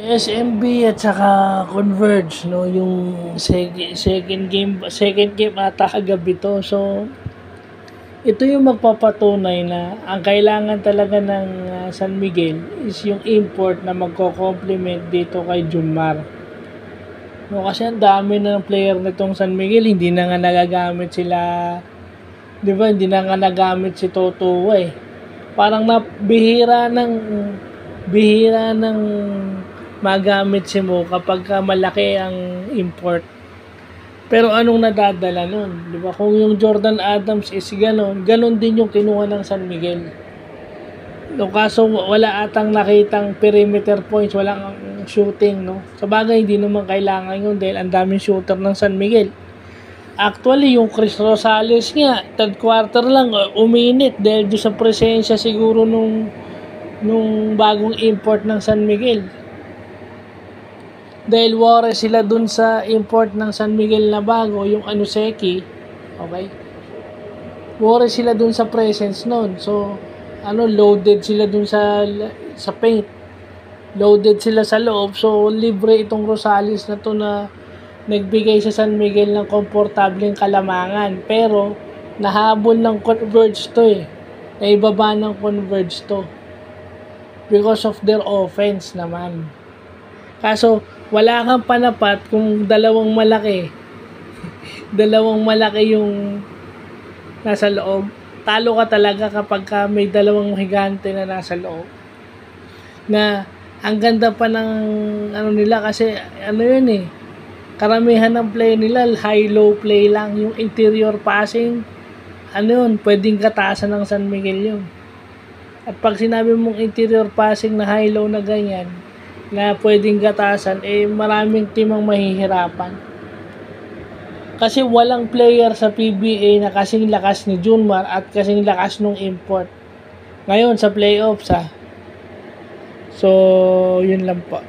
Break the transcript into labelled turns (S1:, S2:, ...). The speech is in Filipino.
S1: SMB at saka Converge, no, yung second game ata kagabi to. So ito yung magpapatunay na ang kailangan talaga ng San Miguel is yung import na magko-complement dito kay Junmar. No, kasi ang dami na ng player nitong San Miguel, hindi na nga nagagamit sila, 'di ba? Hindi na nga nagamit si Toto eh. Parang bihira ng magamit si Mo kapag malaki ang import. Pero anong nadadala nun? Di ba? Kung yung Jordan Adams is ganon din yung kinuha ng San Miguel. No, kaso wala atang nakitang perimeter points, walang shooting, no? Sa bagay, hindi naman kailangan yun dahil ang daming shooter ng San Miguel. Actually, yung Chris Rosales nga, third quarter lang, uminit dahil doon sa presensya siguro nung bagong import ng San Miguel. Dahil worry sila dun sa import ng San Miguel na bago, yung Anuseki, okay? Worry sila dun sa presence nun. So, loaded sila dun sa paint. Loaded sila sa loob. So, libre itong Rosales na to na nagbigay sa San Miguel ng komportableng kalamangan. Pero, nahabol ng Converge to eh. Naibaba ng Converge to. Because of their offense naman. Kaso, wala kang panapat kung dalawang malaki yung nasa loob. Talo ka talaga kapag may dalawang higante na nasa loob. Na ang ganda pa ng nila kasi yun eh. Karamihan ng play nila high-low play lang. Yung interior passing pwedeng katasan ng San Miguel yun. At pag sinabi mong interior passing na high-low na ganyan, na pwedeng gatasan, maraming team ang mahihirapan. Kasi walang player sa PBA na kasing lakas ni Junmar at kasing lakas nung import. Ngayon sa playoffs So, yun lang po.